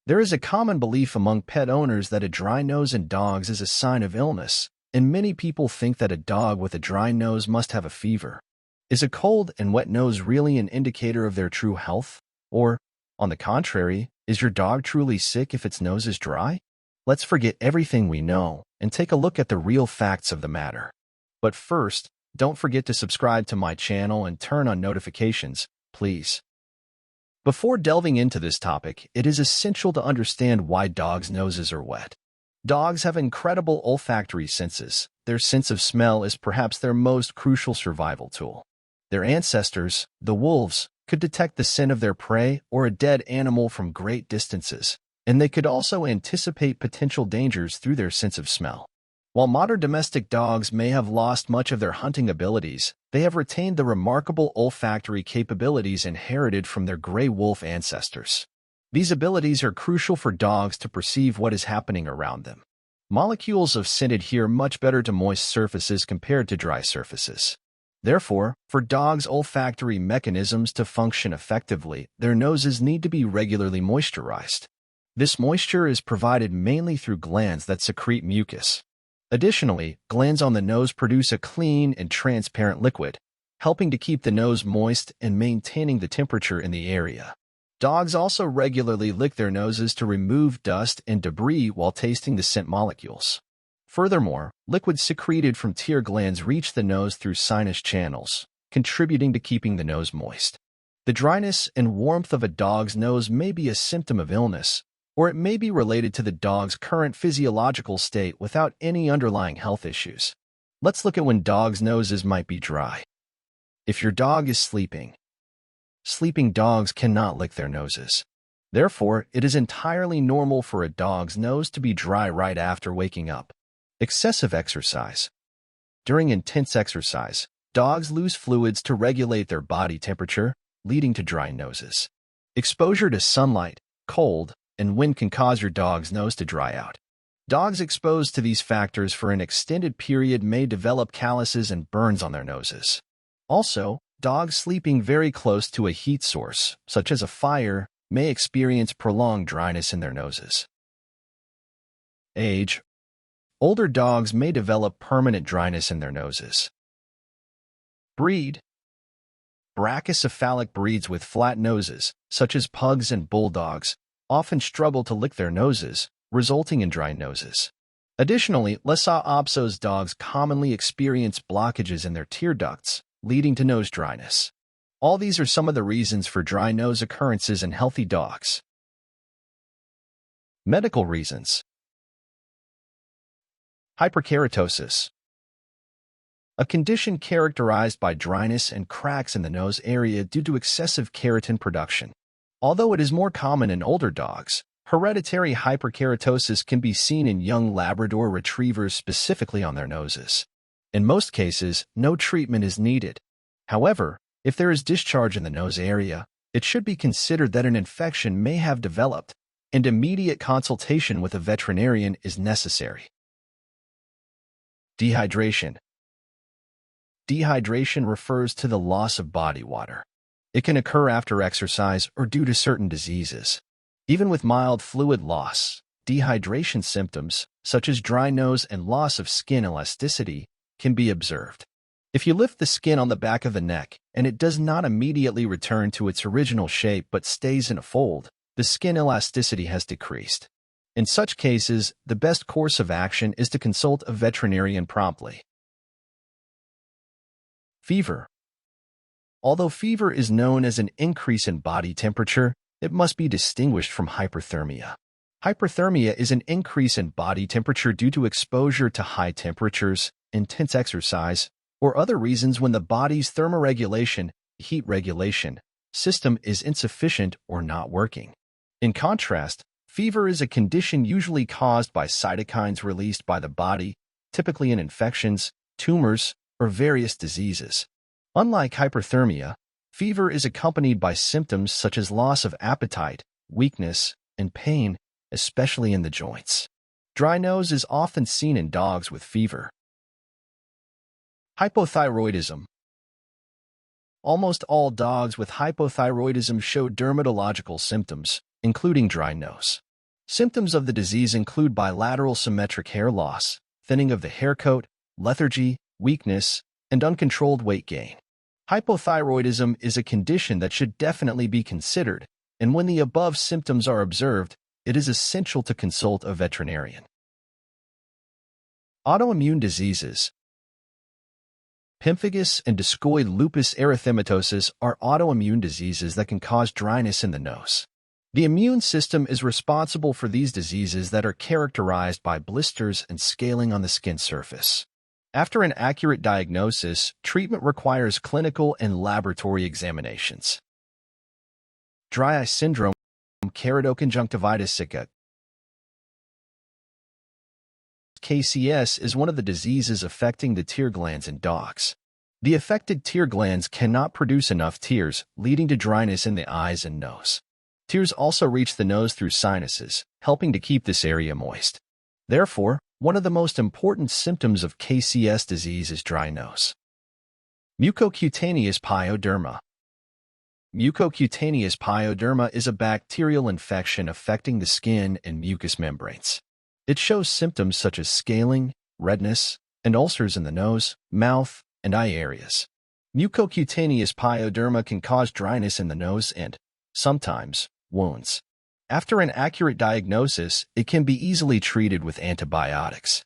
There is a common belief among pet owners that a dry nose in dogs is a sign of illness, and many people think that a dog with a dry nose must have a fever. Is a cold and wet nose really an indicator of their true health? Or, on the contrary, is your dog truly sick if its nose is dry? Let's forget everything we know and take a look at the real facts of the matter. But first, don't forget to subscribe to my channel and turn on notifications, please. Before delving into this topic, it is essential to understand why dogs' noses are wet. Dogs have incredible olfactory senses. Their sense of smell is perhaps their most crucial survival tool. Their ancestors, the wolves, could detect the scent of their prey or a dead animal from great distances, and they could also anticipate potential dangers through their sense of smell. While modern domestic dogs may have lost much of their hunting abilities, they have retained the remarkable olfactory capabilities inherited from their gray wolf ancestors. These abilities are crucial for dogs to perceive what is happening around them. Molecules of scent adhere much better to moist surfaces compared to dry surfaces. Therefore, for dogs' olfactory mechanisms to function effectively, their noses need to be regularly moisturized. This moisture is provided mainly through glands that secrete mucus. Additionally, glands on the nose produce a clean and transparent liquid, helping to keep the nose moist and maintaining the temperature in the area. Dogs also regularly lick their noses to remove dust and debris while tasting the scent molecules. Furthermore, liquids secreted from tear glands reach the nose through sinus channels, contributing to keeping the nose moist. The dryness and warmth of a dog's nose may be a symptom of illness, or it may be related to the dog's current physiological state without any underlying health issues. Let's look at when dogs' noses might be dry. If your dog is sleeping dogs cannot lick their noses. Therefore, it is entirely normal for a dog's nose to be dry right after waking up. Excessive exercise. During intense exercise, dogs lose fluids to regulate their body temperature, leading to dry noses. Exposure to sunlight, cold, and wind can cause your dog's nose to dry out. Dogs exposed to these factors for an extended period may develop calluses and burns on their noses. Also, dogs sleeping very close to a heat source, such as a fire, may experience prolonged dryness in their noses. Age. Older dogs may develop permanent dryness in their noses. Breed. Brachycephalic breeds with flat noses, such as pugs and bulldogs, often struggle to lick their noses, resulting in dry noses. Additionally, Lhasa-Apso's dogs commonly experience blockages in their tear ducts, leading to nose dryness. All these are some of the reasons for dry nose occurrences in healthy dogs. Medical reasons. Hyperkeratosis. A condition characterized by dryness and cracks in the nose area due to excessive keratin production. Although it is more common in older dogs, hereditary hyperkeratosis can be seen in young Labrador retrievers specifically on their noses. In most cases, no treatment is needed. However, if there is discharge in the nose area, it should be considered that an infection may have developed, and immediate consultation with a veterinarian is necessary. Dehydration. Dehydration refers to the loss of body water. It can occur after exercise or due to certain diseases. Even with mild fluid loss, dehydration symptoms, such as dry nose and loss of skin elasticity, can be observed. If you lift the skin on the back of the neck and it does not immediately return to its original shape but stays in a fold, the skin elasticity has decreased. In such cases, the best course of action is to consult a veterinarian promptly. Fever. Although fever is known as an increase in body temperature, it must be distinguished from hyperthermia. Hyperthermia is an increase in body temperature due to exposure to high temperatures, intense exercise, or other reasons when the body's thermoregulation, heat regulation, system is insufficient or not working. In contrast, fever is a condition usually caused by cytokines released by the body, typically in infections, tumors, or various diseases. Unlike hyperthermia, fever is accompanied by symptoms such as loss of appetite, weakness, and pain, especially in the joints. Dry nose is often seen in dogs with fever. Hypothyroidism. Almost all dogs with hypothyroidism show dermatological symptoms, including dry nose. Symptoms of the disease include bilateral symmetric hair loss, thinning of the hair coat, lethargy, weakness, and uncontrolled weight gain. Hypothyroidism is a condition that should definitely be considered, and when the above symptoms are observed, it is essential to consult a veterinarian. Autoimmune diseases. Pemphigus and discoid lupus erythematosus are autoimmune diseases that can cause dryness in the nose. The immune system is responsible for these diseases that are characterized by blisters and scaling on the skin surface. After an accurate diagnosis, treatment requires clinical and laboratory examinations. Dry eye syndrome, keratoconjunctivitis sicca. KCS is one of the diseases affecting the tear glands in dogs. The affected tear glands cannot produce enough tears, leading to dryness in the eyes and nose. Tears also reach the nose through sinuses, helping to keep this area moist. Therefore, one of the most important symptoms of KCS disease is dry nose. Mucocutaneous pyoderma. Mucocutaneous pyoderma is a bacterial infection affecting the skin and mucous membranes. It shows symptoms such as scaling, redness, and ulcers in the nose, mouth, and eye areas. Mucocutaneous pyoderma can cause dryness in the nose and, sometimes, wounds. After an accurate diagnosis, it can be easily treated with antibiotics.